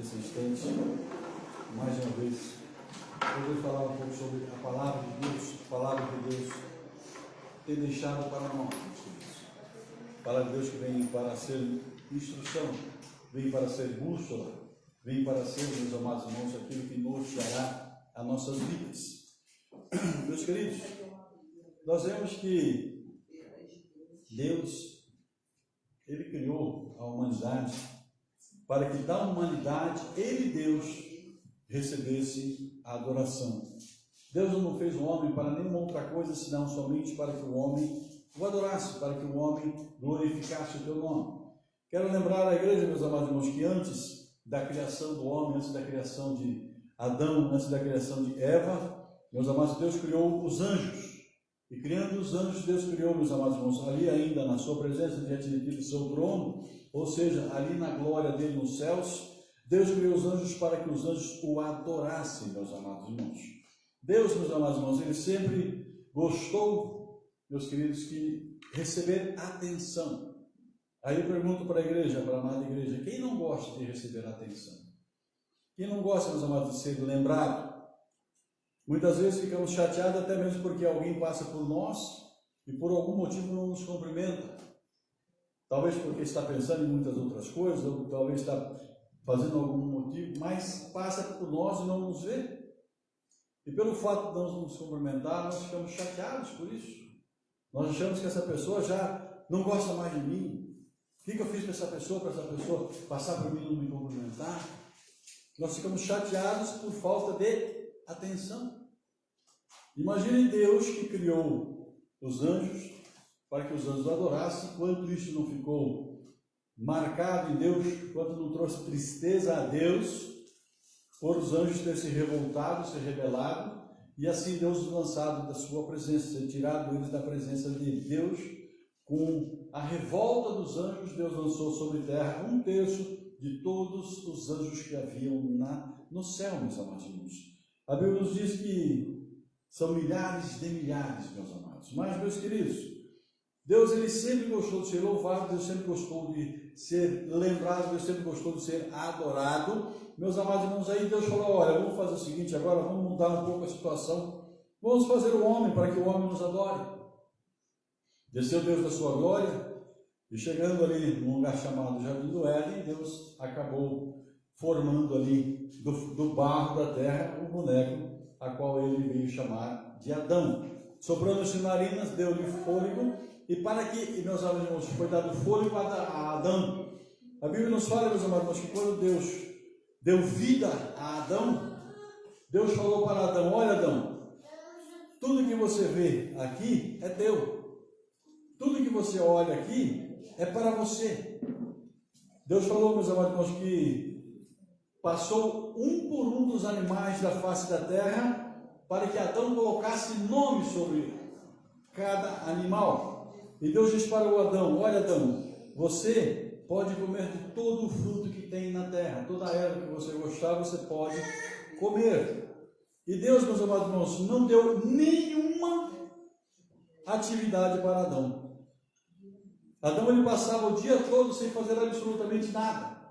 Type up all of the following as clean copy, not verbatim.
nesse instante, mais uma vez, eu vou falar um pouco sobre a palavra de Deus, a palavra que Deus tem deixado para nós, meus queridos. A palavra de Deus que vem para ser instrução, vem para ser bússola, vem para ser, meus amados irmãos, aquilo que norteará as nossas vidas. Meus queridos, nós vemos que Deus, Ele criou a humanidade para que da humanidade, Ele, Deus, recebesse a adoração. Deus não fez o homem para nenhuma outra coisa, senão somente para que o homem o adorasse, para que o homem glorificasse o teu nome. Quero lembrar à igreja, meus amados irmãos, que antes da criação do homem, antes da criação de Adão, antes da criação de Eva, meus amados, Deus criou os anjos. E criando os anjos, Deus criou, meus amados irmãos, ali ainda na sua presença, diante de seu trono, ou seja, ali na glória dele nos céus, Deus criou os anjos para que os anjos o adorassem, meus amados irmãos. Deus, meus amados irmãos, Ele sempre gostou, meus queridos, que receber atenção. Aí eu pergunto para a igreja, para a amada igreja, quem não gosta de receber atenção? Quem não gosta, meus amados, de ser lembrado? Muitas vezes ficamos chateados até mesmo porque alguém passa por nós e por algum motivo não nos cumprimenta. Talvez porque está pensando em muitas outras coisas, ou talvez está fazendo algum motivo, mas passa por nós e não nos vê. E pelo fato de não nos cumprimentar, nós ficamos chateados por isso. Nós achamos que essa pessoa já não gosta mais de mim. O que eu fiz para essa pessoa passar por mim e não me cumprimentar? Nós ficamos chateados por falta de atenção. Imagine Deus que criou os anjos para que os anjos o adorassem, quanto isso não ficou marcado em Deus, quanto não trouxe tristeza a Deus por os anjos terem se revoltado, se rebelado, e assim Deus os lançado da sua presença, ser tirado eles da presença de Deus. Com a revolta dos anjos, Deus lançou sobre a terra 1/3 de todos os anjos que haviam no céu, meus amados irmãos. A Bíblia nos diz que são milhares de milhares, meus amados. Mas, meus queridos, Deus, Ele sempre gostou de ser louvado, Deus sempre gostou de ser lembrado, Deus sempre gostou de ser adorado. Meus amados irmãos, aí Deus falou, olha, vamos fazer o seguinte agora, vamos mudar um pouco a situação. Vamos fazer o homem para que o homem nos adore. Desceu Deus da sua glória e chegando ali num lugar chamado Jardim do Éden, Deus acabou formando ali do barro da terra um boneco, a qual ele veio chamar de Adão. Soprando-se narinas, deu-lhe fôlego, e para que, meus amados irmãos, foi dado fôlego a Adão. A Bíblia nos fala, meus amados irmãos, que quando Deus deu vida a Adão, Deus falou para Adão, olha Adão, tudo que você vê aqui é teu. Tudo que você olha aqui é para você. Deus falou, meus amados irmãos, que passou um por um dos animais da face da terra para que Adão colocasse nome sobre cada animal. E Deus disse para o Adão, olha Adão, você pode comer de todo o fruto que tem na terra, toda a erva que você gostar, você pode comer. E Deus, meus amados irmãos, não deu nenhuma atividade para Adão. Adão, ele passava o dia todo sem fazer absolutamente nada.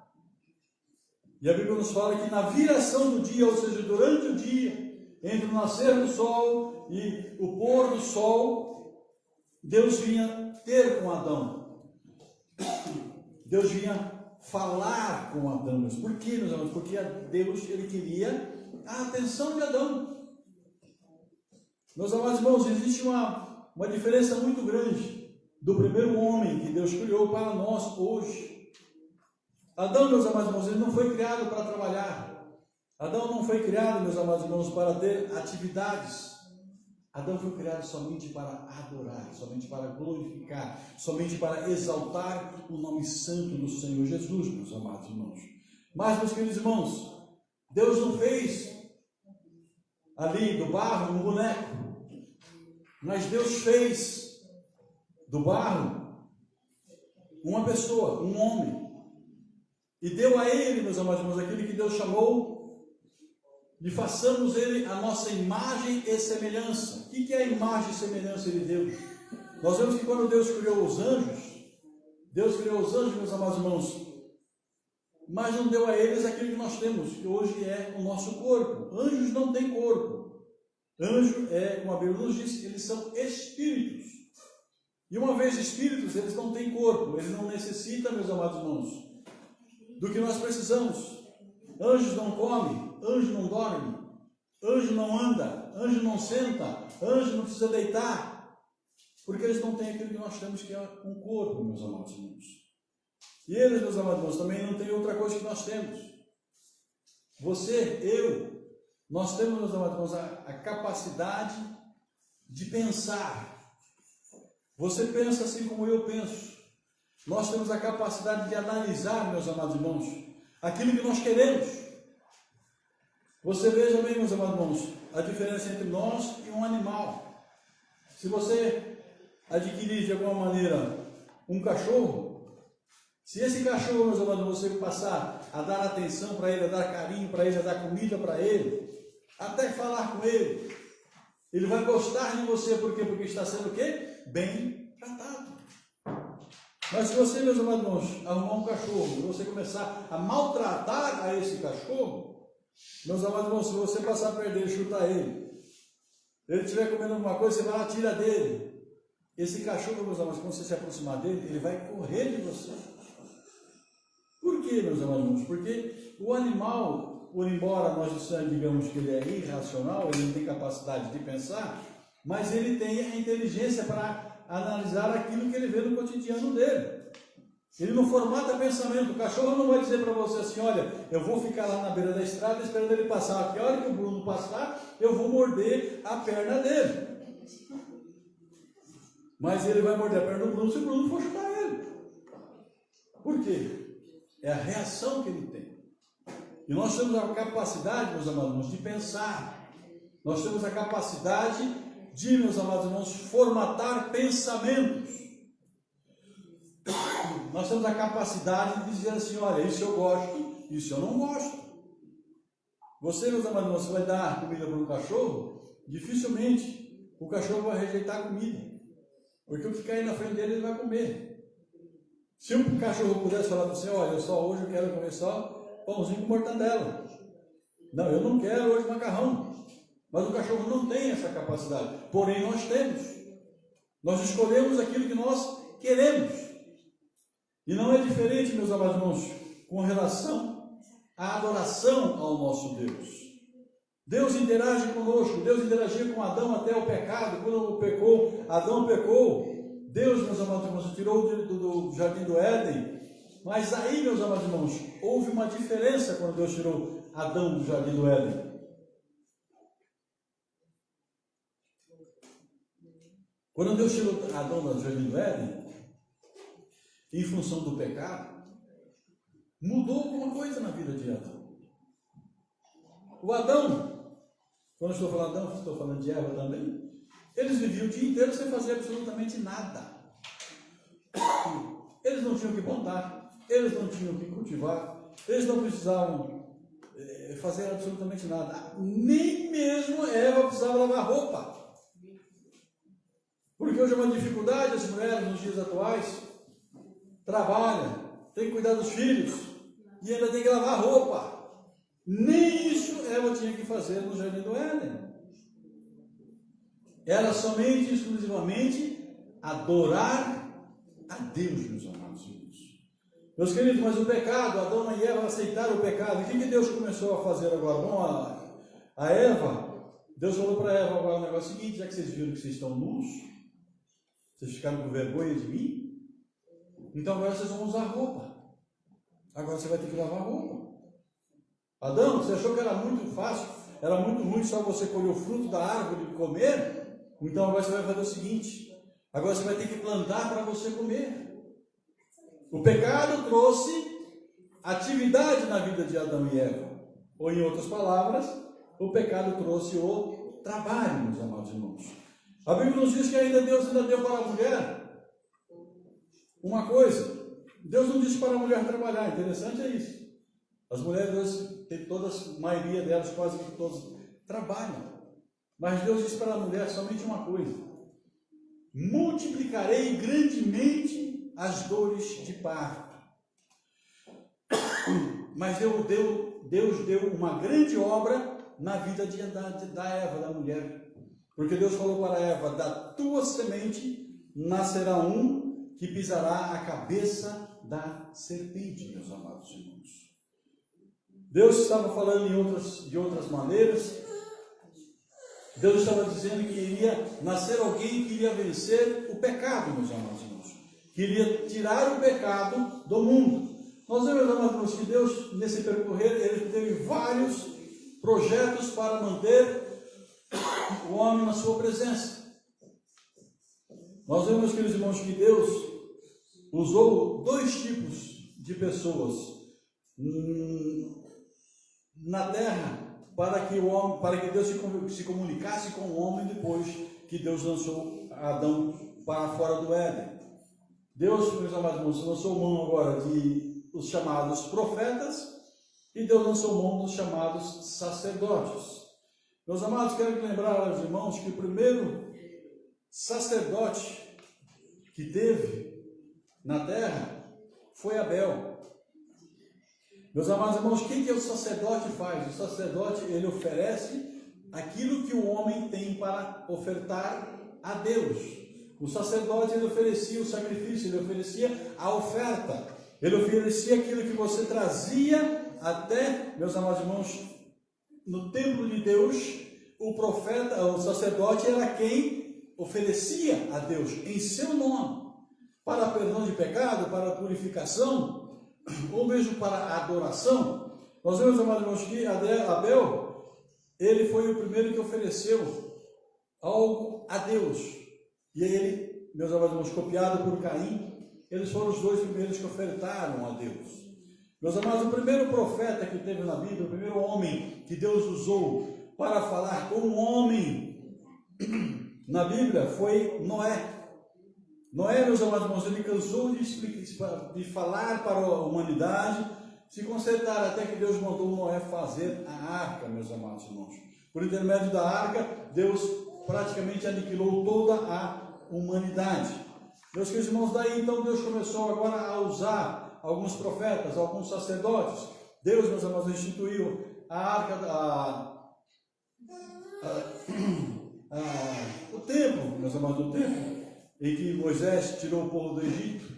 E a Bíblia nos fala que na viração do dia, ou seja, durante o dia, entre o nascer do sol e o pôr do sol, Deus vinha ter com Adão. Deus vinha falar com Adão. Mas por quê, meus irmãos? Porque Deus, ele queria a atenção de Adão. Meus amados irmãos, existe uma diferença muito grande do primeiro homem que Deus criou para nós hoje. Adão, meus amados irmãos, ele não foi criado para trabalhar. Adão não foi criado, meus amados irmãos, para ter atividades. Adão foi criado somente para adorar, somente para glorificar, somente para exaltar o nome santo do Senhor Jesus, meus amados irmãos. Mas, meus queridos irmãos, Deus não fez ali do barro um boneco, mas Deus fez do barro uma pessoa, um homem, e deu a ele, meus amados irmãos, aquele que Deus chamou de façamos ele a nossa imagem e semelhança. O que é a imagem e semelhança de Deus? Nós vemos que quando Deus criou os anjos, meus amados irmãos, mas não deu a eles aquilo que nós temos, que hoje é o nosso corpo. Anjos não têm corpo. Anjo é, como a Bíblia nos diz, eles são espíritos. E uma vez espíritos, eles não têm corpo, eles não necessitam, meus amados irmãos, do que nós precisamos. Anjos não comem, anjo não dorme, anjo não anda, anjo não senta, anjo não precisa deitar, porque eles não têm aquilo que nós temos, que é um corpo, meus amados irmãos. E eles, meus amados irmãos, também não têm outra coisa que nós temos. Você, eu, nós temos, meus amados irmãos, a capacidade de pensar. Você pensa assim como eu penso. Nós temos a capacidade de analisar, meus amados irmãos, aquilo que nós queremos. Você veja bem, meus amados irmãos, a diferença entre nós e um animal. Se você adquirir de alguma maneira um cachorro, se esse cachorro, meus amados irmãos, você passar a dar atenção para ele, a dar carinho para ele, a dar comida para ele, até falar com ele, ele vai gostar de você. Por quê? Porque está sendo o quê? Bem tratado. Mas se você, meus amados irmãos, arrumar um cachorro e você começar a maltratar a esse cachorro, meus amados irmãos, se você passar perto dele, chutar ele estiver comendo alguma coisa, você vai lá, tira dele. Esse cachorro, meus amados, quando você se aproximar dele, ele vai correr de você. Por quê, meus amados irmãos? Porque o animal, por embora nós digamos que ele é irracional, ele não tem capacidade de pensar, mas ele tem a inteligência para analisar aquilo que ele vê no cotidiano dele. Ele não formata pensamento. O cachorro não vai dizer para você assim: olha, eu vou ficar lá na beira da estrada esperando ele passar. A hora que o Bruno passar, eu vou morder a perna dele. Mas ele vai morder a perna do Bruno se o Bruno for chutar ele. Por quê? É a reação que ele tem. E nós temos a capacidade, meus amados irmãos, de pensar. Nós temos a capacidade de, meus amados irmãos, formatar pensamentos. Nós temos a capacidade de dizer assim: olha, isso eu gosto, isso eu não gosto. Você, meus amados irmãos, você vai dar comida para um cachorro, dificilmente o cachorro vai rejeitar a comida, porque o que cair na frente dele ele vai comer. Se o cachorro pudesse falar para você: olha, hoje eu quero comer só pãozinho com mortandela. Não, eu não quero hoje macarrão. Mas o cachorro não tem essa capacidade. Porém, nós temos. Nós escolhemos aquilo que nós queremos. E não é diferente, meus amados irmãos, com relação à adoração ao nosso Deus. Deus interage conosco. Deus interagia com Adão até o pecado. Quando Adão pecou, Deus, meus amados irmãos, tirou do jardim do Éden. Mas aí, meus amados irmãos, houve uma diferença quando Deus tirou Adão do jardim do Éden. Quando Deus tirou Adão do jardim do Éden, em função do pecado, mudou alguma coisa na vida de Adão. O Adão, quando eu estou falando Adão, estou falando de Eva também, eles viviam o dia inteiro sem fazer absolutamente nada. Eles não tinham que plantar, eles não tinham que cultivar, eles não precisavam fazer absolutamente nada. Nem mesmo Eva precisava lavar roupa. Porque hoje é uma dificuldade, as mulheres nos dias atuais trabalham, têm que cuidar dos filhos e ainda tem que lavar roupa. Nem isso Eva tinha que fazer no jardim do Éden. Era somente, exclusivamente, adorar a Deus, meus amados irmãos. Meus queridos, mas o pecado, Adão e Eva aceitaram o pecado. O que Deus começou a fazer agora? Bom, a Eva, Deus falou para Eva agora o negócio seguinte: já que vocês viram que vocês estão nus, vocês ficaram com vergonha de mim, então agora vocês vão usar roupa. Agora você vai ter que lavar roupa. Adão, você achou que era muito fácil, era muito ruim só você colher o fruto da árvore e comer? Então agora você vai fazer o seguinte: agora você vai ter que plantar para você comer. O pecado trouxe atividade na vida de Adão e Eva. Ou em outras palavras, o pecado trouxe o trabalho, meus amados irmãos. A Bíblia nos diz que Deus ainda deu para a mulher uma coisa. Deus não disse para a mulher trabalhar. Interessante é isso. As mulheres hoje, a maioria delas, quase que todas, trabalham. Mas Deus disse para a mulher somente uma coisa: multiplicarei grandemente as dores de parto. Mas Deus deu uma grande obra na vida da Eva, da mulher. Porque Deus falou para Eva: da tua semente nascerá um que pisará a cabeça da serpente, meus amados irmãos. Deus estava falando de outras maneiras. Deus estava dizendo que iria nascer alguém que iria vencer o pecado, meus amados irmãos. Que iria tirar o pecado do mundo. Nós vemos, meus amados irmãos, que Deus, nesse percorrer, Ele teve vários projetos para manter o homem na sua presença. Nós vemos, queridos irmãos, que Deus usou dois tipos de pessoas na terra para que Deus se comunicasse com o homem depois que Deus lançou Adão para fora do Éden. Deus, meus amados irmãos, lançou mão agora dos chamados profetas e Deus lançou mão dos chamados sacerdotes. Meus amados, quero lembrar aos irmãos que o primeiro sacerdote que teve na terra foi Abel. Meus amados irmãos, o que o sacerdote faz? O sacerdote, ele oferece aquilo que o homem tem para ofertar a Deus. O sacerdote, ele oferecia o sacrifício, ele oferecia a oferta, ele oferecia aquilo que você trazia até, meus amados irmãos, no templo de Deus. O profeta, o sacerdote, era quem oferecia a Deus em seu nome, para perdão de pecado, para purificação, ou mesmo para a adoração. Nós vemos, amados irmãos, que Abel, ele foi o primeiro que ofereceu algo a Deus. E ele, meus amados irmãos, copiado por Caim, eles foram os dois primeiros que ofertaram a Deus. Meus amados, o primeiro profeta que teve na Bíblia, o primeiro homem que Deus usou para falar com um homem na Bíblia foi Noé. Noé, meus amados irmãos, ele cansou de falar para a humanidade, se consertar, até que Deus mandou Noé fazer a arca, meus amados irmãos. Por intermédio da arca, Deus praticamente aniquilou toda a humanidade. Meus queridos irmãos, daí então Deus começou agora a usar alguns profetas, alguns sacerdotes. Deus, meus amados, instituiu a arca, o templo, meus amados, o templo, em que Moisés tirou o povo do Egito.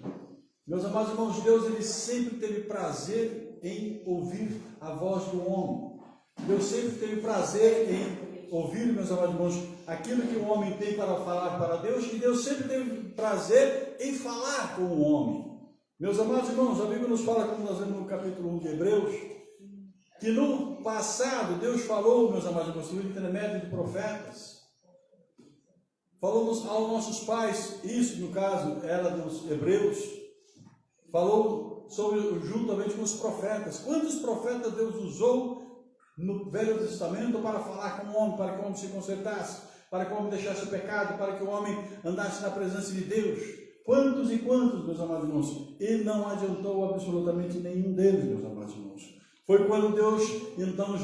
Meus amados irmãos, Deus, ele sempre teve prazer em ouvir a voz do homem. Deus sempre teve prazer em ouvir, meus amados irmãos, aquilo que o homem tem para falar para Deus, e Deus sempre teve prazer em falar com o homem. Meus amados irmãos, a Bíblia nos fala, como nós vemos no capítulo 1 de Hebreus, que no passado Deus falou, meus amados irmãos, por intermédio de profetas. Falou aos nossos pais, isso no caso era dos hebreus, falou juntamente com os profetas. Quantos profetas Deus usou no Velho Testamento para falar com o homem, para que o homem se consertasse, para que o homem deixasse o pecado, para que o homem andasse na presença de Deus? Quantos e quantos, meus amados irmãos? E não adiantou absolutamente nenhum deles, meus amados irmãos. Foi quando Deus, então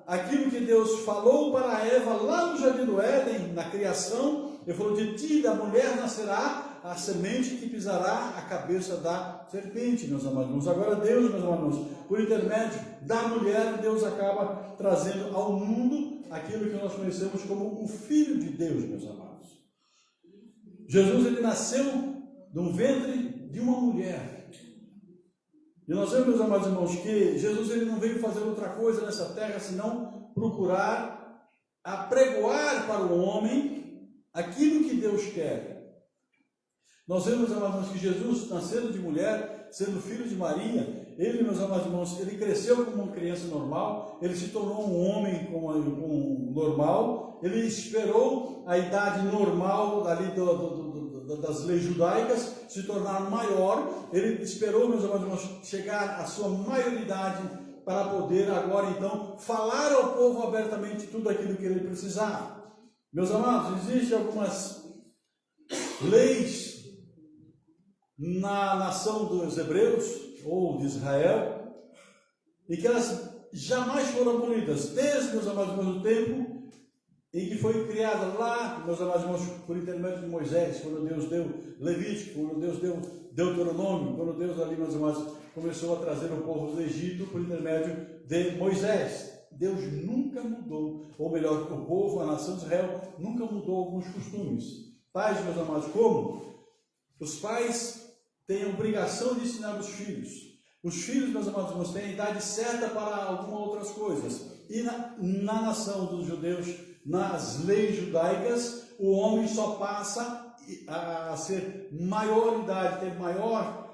aquilo que Deus falou para Eva lá no Jardim do Éden, na criação, Ele falou: de ti, da mulher, nascerá a semente que pisará a cabeça da serpente, meus amados irmãos. Agora Deus, meus amados irmãos, por intermédio da mulher, Deus acaba trazendo ao mundo aquilo que nós conhecemos como o Filho de Deus, meus amados. Jesus, ele nasceu de um ventre de uma mulher. E nós vemos, meus amados irmãos, que Jesus, ele não veio fazer outra coisa nessa terra senão procurar apregoar para o homem aquilo que Deus quer. Nós vemos, meus amados irmãos, que Jesus, nascendo de mulher, sendo filho de Maria, ele, meus amados irmãos, ele cresceu como uma criança normal, ele se tornou um homem normal, ele esperou a idade normal ali das leis judaicas se tornar maior, ele esperou, meus amados irmãos, chegar à sua maioridade para poder agora então falar ao povo abertamente tudo aquilo que ele precisava. Meus amados, existem algumas leis na nação dos hebreus ou de Israel e que elas jamais foram abolidas, desde, meus amados irmãos, o tempo em que foi criada lá, meus amados irmãos, por intermédio de Moisés, quando Deus deu Levítico, quando Deus deu Deuteronômio, quando Deus ali, meus amados, começou a trazer o povo do Egito por intermédio de Moisés. Deus nunca mudou, ou melhor, o povo, a nação de Israel, nunca mudou alguns costumes. Pais, meus amados, como? Os pais têm a obrigação de ensinar os filhos. Os filhos, meus amados irmãos, têm a idade certa para algumas outras coisas. E na nação dos judeus, nas leis judaicas, o homem só passa a ser maior idade, ter maior,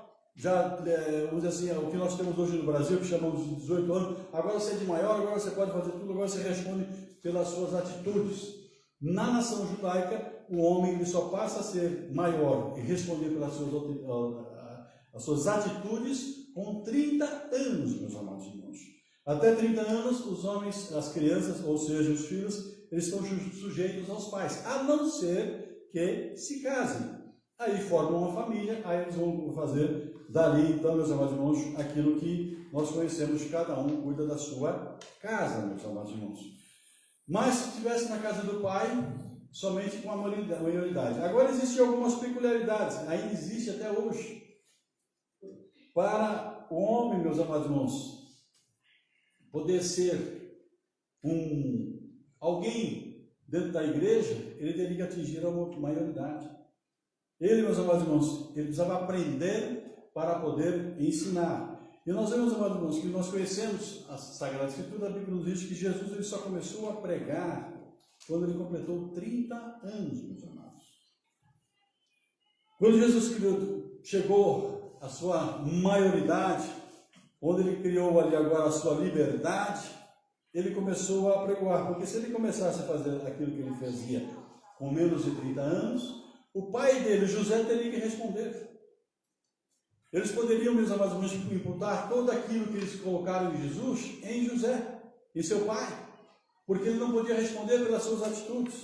vamos dizer assim, o que nós temos hoje no Brasil, que chamamos de 18 anos, agora você é de maior, agora você pode fazer tudo, agora você responde pelas suas atitudes. Na nação judaica, o homem ele só passa a ser maior e responder pelas suas atitudes com 30 anos, meus amados irmãos. Até 30 anos, os homens, as crianças, ou seja, os filhos, eles estão sujeitos aos pais, a não ser que se casem. Aí formam uma família, aí eles vão fazer dali, então, meus amados irmãos, aquilo que nós conhecemos, cada um cuida da sua casa, meus amados irmãos. Mas se estivesse na casa do pai, somente com a maioridade. Agora existem algumas peculiaridades, ainda existe até hoje. Para o homem, meus amados irmãos, poder ser alguém dentro da igreja, ele teria que atingir a maioridade. Ele, meus amados irmãos, ele precisava aprender para poder ensinar. E nós vemos, amados irmãos, que nós conhecemos a Sagrada Escritura, a Bíblia nos diz que Jesus ele só começou a pregar quando ele completou 30 anos, meus amados. Quando Jesus chegou à sua maioridade, onde ele criou ali agora a sua liberdade, ele começou a pregoar, porque se ele começasse a fazer aquilo que ele fazia com menos de 30 anos, o pai dele, José, teria que responder. Eles poderiam, meus amados irmãos, imputar tudo aquilo que eles colocaram em Jesus, em José, em seu pai, porque ele não podia responder pelas suas atitudes.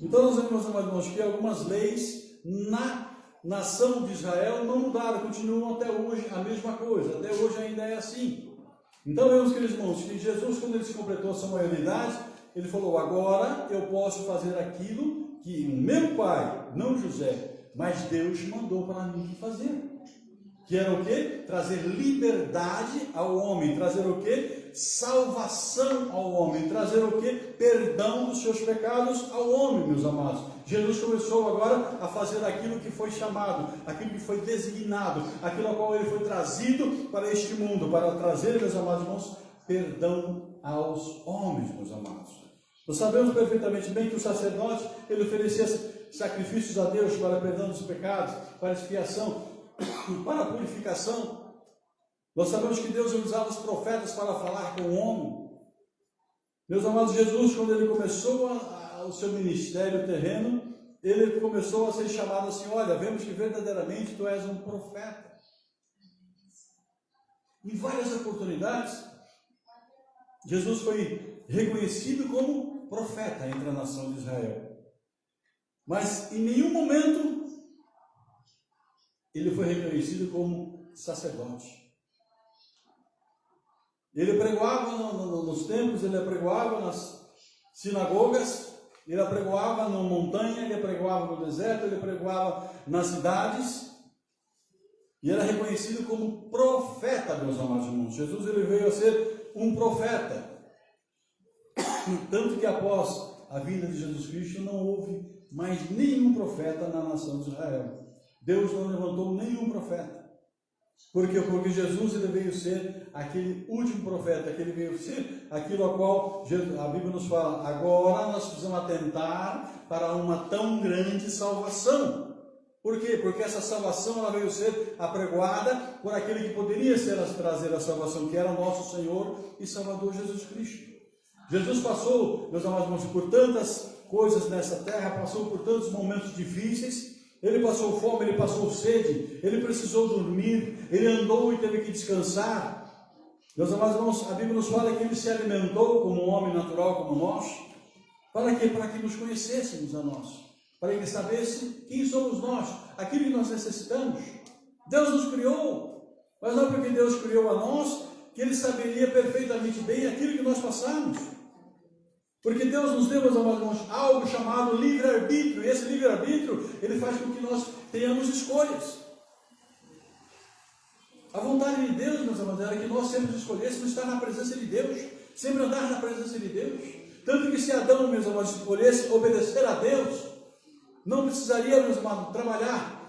Então nós vemos, meus amados irmãos, que algumas leis na nação de Israel não mudaram, continuam até hoje a mesma coisa, até hoje ainda é assim. Então vemos, queridos irmãos, que Jesus, quando ele se completou a sua maioridade, ele falou, agora eu posso fazer aquilo que o meu pai, não José, mas Deus mandou para mim fazer. Que era o quê? Trazer liberdade ao homem, trazer o quê? Salvação ao homem, trazer o quê? Perdão dos seus pecados ao homem, meus amados. Jesus começou agora a fazer aquilo que foi chamado, aquilo que foi designado, aquilo ao qual ele foi trazido para este mundo, para trazer, meus amados irmãos, perdão aos homens, meus amados. Nós sabemos perfeitamente bem que o sacerdote, ele oferecia sacrifícios a Deus para perdão dos pecados, para expiação, para a purificação. Nós sabemos que Deus usava os profetas para falar com o homem. Meus amados, Jesus, quando ele começou o seu ministério terreno, ele começou a ser chamado assim, olha, vemos que verdadeiramente tu és um profeta. Em várias oportunidades, Jesus foi reconhecido como profeta entre a nação de Israel. Mas em nenhum momento ele foi reconhecido como sacerdote. Ele pregoava nos templos, ele pregoava nas sinagogas, ele pregoava na montanha, ele pregoava no deserto, ele pregoava nas cidades, e era reconhecido como profeta, meus amados irmãos. Jesus ele veio a ser um profeta. Tanto que após a vinda de Jesus Cristo não houve mais nenhum profeta na nação de Israel. Deus não levantou nenhum profeta. Por quê? Porque Jesus ele veio ser aquele último profeta, que ele veio ser aquilo a qual a Bíblia nos fala, agora nós precisamos atentar para uma tão grande salvação. Por quê? Porque essa salvação ela veio ser apregoada por aquele que poderia trazer a salvação, que era nosso Senhor e Salvador Jesus Cristo. Jesus passou, meus amados irmãos, por tantas coisas nessa terra, passou por tantos momentos difíceis. Ele passou fome, ele passou sede, ele precisou dormir, ele andou e teve que descansar. Meus amados irmãos, a Bíblia nos fala que ele se alimentou como um homem natural como nós. Para quê? Para que nos conhecêssemos a nós, para que ele sabesse quem somos nós, aquilo que nós necessitamos. Deus nos criou, mas não porque Deus criou a nós, que ele saberia perfeitamente bem aquilo que nós passamos. Porque Deus nos deu, meus amados irmãos, algo chamado livre-arbítrio. E esse livre-arbítrio, ele faz com que nós tenhamos escolhas. A vontade de Deus, meus amados, era que nós sempre escolhêssemos estar na presença de Deus, sempre andar na presença de Deus. Tanto que se Adão, meus amados, escolhesse obedecer a Deus, não precisaria, meus amados, trabalhar,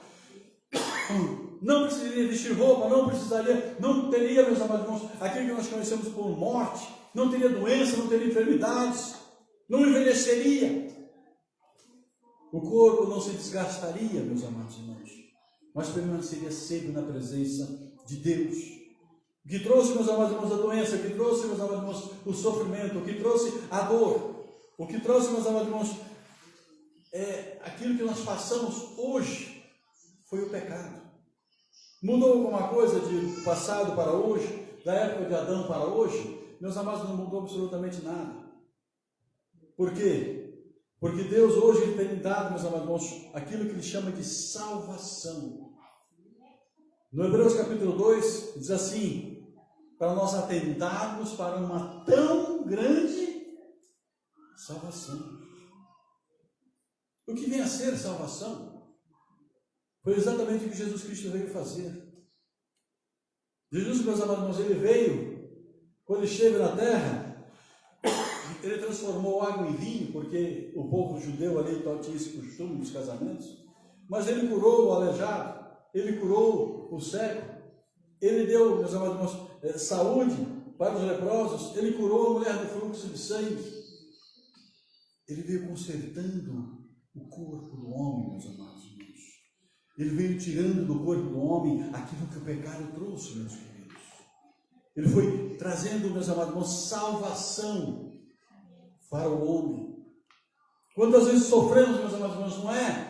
não precisaria vestir roupa, não teria, meus amados irmãos, aquilo que nós conhecemos por morte, não teria doença, não teria enfermidades, não envelheceria. O corpo não se desgastaria, meus amados irmãos, mas permaneceria sempre na presença de Deus. O que trouxe, meus amados irmãos, a doença, o que trouxe, meus amados irmãos, o sofrimento, o que trouxe a dor, o que trouxe, meus amados irmãos, aquilo que nós passamos hoje, foi o pecado. Mudou alguma coisa de passado para hoje, da época de Adão para hoje? Meus amados, não mudou absolutamente nada. Por quê? Porque Deus hoje ele tem dado, meus amados irmãos, aquilo que ele chama de salvação. No Hebreus capítulo 2, diz assim, para nós atentarmos para uma tão grande salvação. O que vem a ser salvação? Foi exatamente o que Jesus Cristo veio fazer. Jesus, meus amados irmãos, ele veio, quando esteve na terra, ele transformou água em vinho, porque o povo judeu ali tinha esse costume dos casamentos, mas ele curou o aleijado, ele curou o cego, ele deu, meus amados irmãos, saúde para os leprosos, ele curou a mulher do fluxo de sangue, ele veio consertando o corpo do homem, meus amados irmãos. Ele veio tirando do corpo do homem aquilo que o pecado trouxe, meus queridos. Ele foi trazendo, meus amados irmãos, salvação para o homem. Quantas vezes sofremos, meus amados irmãos, não é?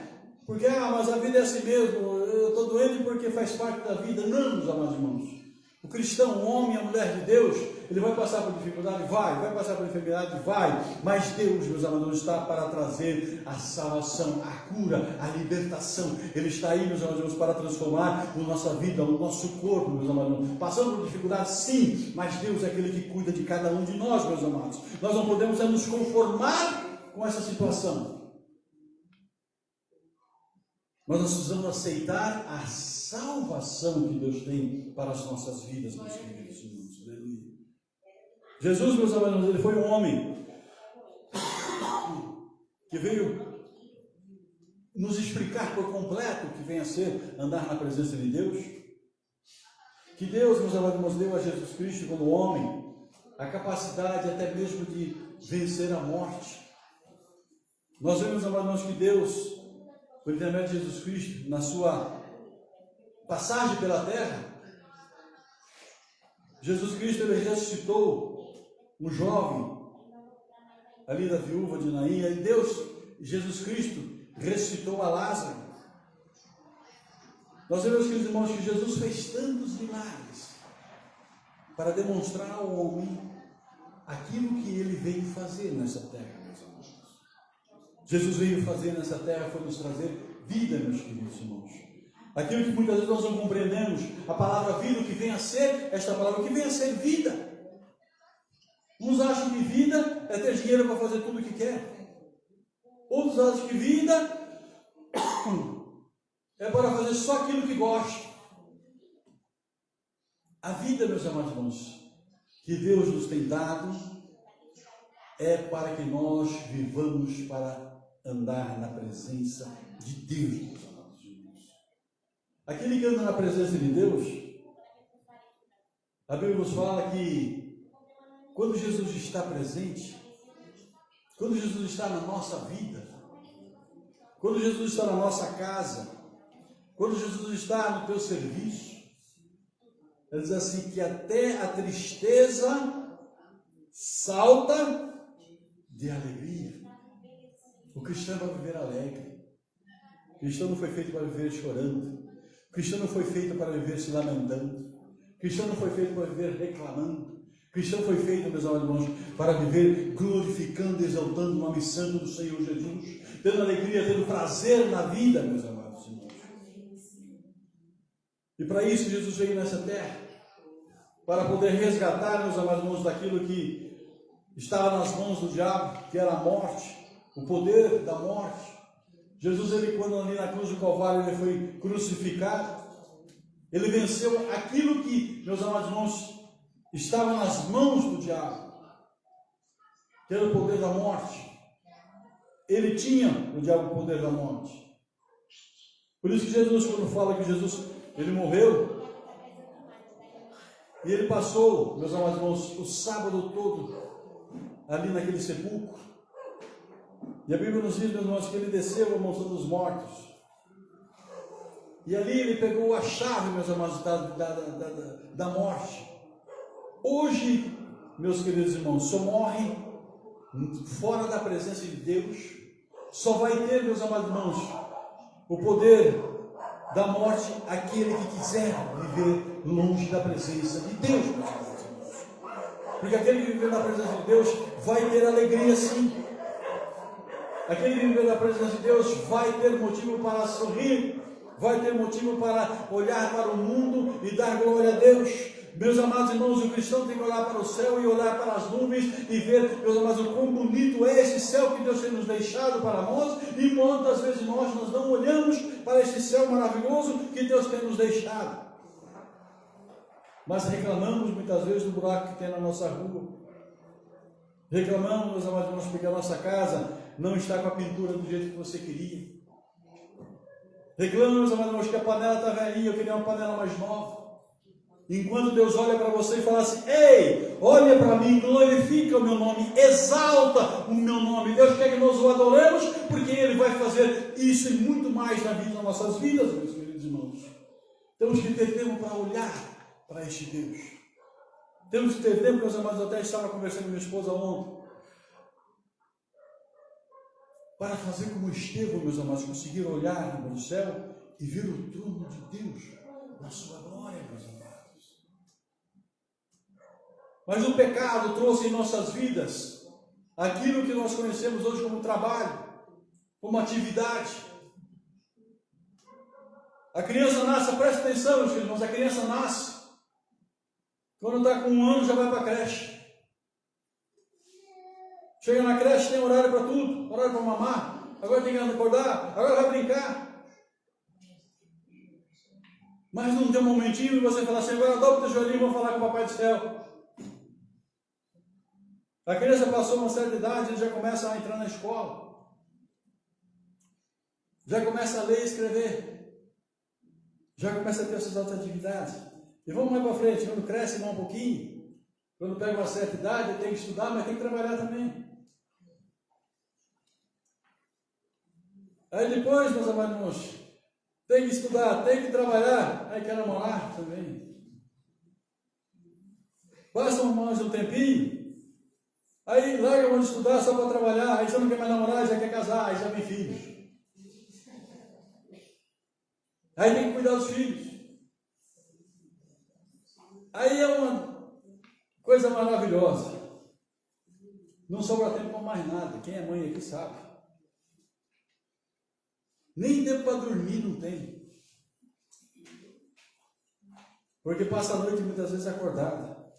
Porque, mas a vida é assim mesmo, eu estou doente porque faz parte da vida. Não, meus amados irmãos. O cristão, o homem, a mulher de Deus, ele vai passar por dificuldade? Vai passar por enfermidade? Vai, mas Deus, meus amados, está para trazer a salvação, a cura, a libertação. Ele está aí, meus amados, para transformar a nossa vida, o nosso corpo, meus amados. Passando por dificuldade, sim, mas Deus é aquele que cuida de cada um de nós, meus amados. Nós não podemos nos conformar com essa situação. Mas nós precisamos aceitar a salvação que Deus tem para as nossas vidas, meus queridos irmãos. Aleluia. Jesus, meus amados, ele foi um homem que veio nos explicar por completo o que vem a ser andar na presença de Deus. Que Deus, meus amados, deu a Jesus Cristo como homem a capacidade até mesmo de vencer a morte. Nós vemos, amados, que Deus, por intermédio de Jesus Cristo, na sua passagem pela terra, Jesus Cristo ele ressuscitou um jovem ali da viúva de Naim, e Jesus Cristo ressuscitou a Lázaro. Nós vemos, queridos irmãos, que Jesus fez tantos milagres para demonstrar ao homem aquilo que ele veio fazer nessa terra, meus amados. Jesus veio fazer nessa terra foi nos trazer vida, meus queridos irmãos. Aquilo que muitas vezes nós não compreendemos, a palavra vida, o que vem a ser, esta palavra, o que vem a ser vida. Uns acham que vida é ter dinheiro para fazer tudo o que quer. Outros acham que vida é para fazer só aquilo que gosta. A vida, meus amados irmãos, que Deus nos tem dado, é para que nós vivamos para andar na presença de Deus, meus amados irmãos. Aquele que anda na presença de Deus, a Bíblia nos fala que quando Jesus está presente, quando Jesus está na nossa vida, quando Jesus está na nossa casa, quando Jesus está no teu serviço, ele diz assim que até a tristeza salta de alegria. O cristão vai viver alegre. O cristão não foi feito para viver chorando. O cristão não foi feito para viver se lamentando. O cristão não foi feito para viver reclamando. O cristão foi feito, meus amados irmãos, para viver glorificando, exaltando o nome santo do Senhor Jesus, tendo alegria, tendo prazer na vida, meus amados irmãos. E para isso Jesus veio nessa terra, para poder resgatar, meus amados irmãos, daquilo que estava nas mãos do diabo, que era a morte, o poder da morte. Jesus, ele, quando ali na cruz do Calvário, ele foi crucificado, Ele venceu aquilo que, meus amados irmãos, estava nas mãos do diabo, que era o poder da morte. Ele tinha, o diabo, o poder da morte. Por isso que Jesus, quando fala que Jesus, ele morreu, e ele passou, meus amados irmãos, o sábado todo ali naquele sepulcro. E a Bíblia nos diz, meus irmãos, que ele desceu a mansão dos mortos. E ali ele pegou a chave, meus amados, da morte. Hoje, meus queridos irmãos, só morre fora da presença de Deus. Só vai ter, meus amados irmãos, o poder da morte aquele que quiser viver longe da presença de Deus, meus amados irmãos. Porque aquele que viver na presença de Deus vai ter alegria, sim. Aquele que viver na presença de Deus vai ter motivo para sorrir, vai ter motivo para olhar para o mundo e dar glória a Deus. Meus amados irmãos, o cristão tem que olhar para o céu e olhar para as nuvens e ver, meus amados, o quão bonito é esse céu que Deus tem nos deixado para nós, e muitas vezes nós não olhamos para esse céu maravilhoso que Deus tem nos deixado. Mas reclamamos muitas vezes do buraco que tem na nossa rua. Reclamamos, meus amados irmãos, porque a nossa casa não está com a pintura do jeito que você queria. Reclamamos, meus amados irmãos, que a panela está velhinha, eu queria uma panela mais nova. Enquanto Deus olha para você e fala assim: ei, olha para mim, glorifica o meu nome, exalta o meu nome. Deus quer que nós o adoremos, porque Ele vai fazer isso e muito mais na vida, nas nossas vidas, meus queridos irmãos. Temos que ter tempo para olhar para este Deus. Temos que ter tempo, meus amados, até estava conversando com minha esposa ontem, para fazer como Estevão, meus amados, conseguir olhar no céu e ver o trono de Deus na sua glória, meus amados. Mas o pecado trouxe em nossas vidas aquilo que nós conhecemos hoje como trabalho, como atividade. A criança nasce, presta atenção, meus irmãos, a criança nasce. Quando está com 1 ano já vai para a creche. Chega na creche, tem horário para tudo, horário para mamar, agora tem que acordar, agora vai brincar. Mas não tem um momentinho e você fala assim: agora dobra o teu joelhinho e vou falar com o Papai do Céu. A criança passou uma certa idade, ele já começa a entrar na escola. Já começa a ler e escrever. Já começa a ter essas outras atividades. E vamos mais para frente, quando cresce mais um pouquinho, quando pega uma certa idade, ele tem que estudar, mas tem que trabalhar também. Aí depois, meus amados irmãos, tem que estudar, tem que trabalhar, aí quer namorar também. Passa mais um tempinho, aí larga a mão de estudar só para trabalhar, aí já não quer mais namorar, já quer casar, aí já vem filhos. Aí tem que cuidar dos filhos. Aí é uma coisa maravilhosa. Não sobra tempo para mais nada. Quem é mãe aqui sabe. Nem tempo para dormir não tem. Porque passa a noite muitas vezes acordada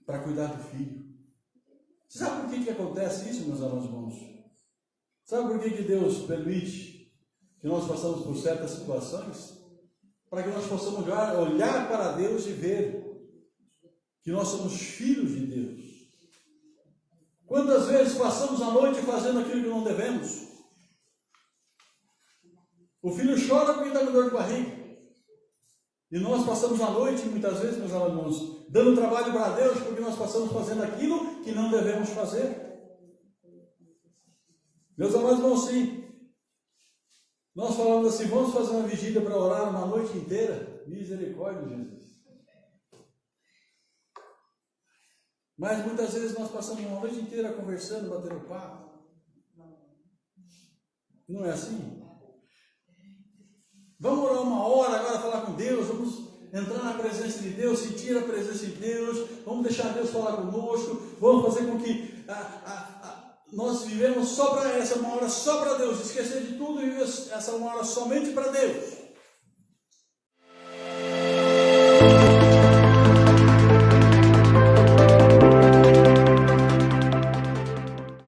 para cuidar do filho. Você sabe por que acontece isso, meus amados irmãos? Sabe por que Deus permite que nós passamos por certas situações? Para que nós possamos olhar para Deus e ver que nós somos filhos de Deus. Quantas vezes passamos a noite fazendo aquilo que não devemos? O filho chora porque está com dor de barriga. E nós passamos a noite, muitas vezes, meus irmãos, dando trabalho para Deus porque nós passamos fazendo aquilo que não devemos fazer. Meus amados irmãos, sim. Nós falamos assim: vamos fazer uma vigília para orar uma noite inteira. Misericórdia, Jesus. Mas muitas vezes nós passamos uma noite inteira conversando, batendo papo. Não é assim? Vamos orar uma hora agora, falar com Deus, vamos entrar na presença de Deus, sentir a presença de Deus, vamos deixar Deus falar conosco, vamos fazer com que nós vivemos só para essa uma hora, só para Deus, esquecer de tudo e viver essa uma hora somente para Deus.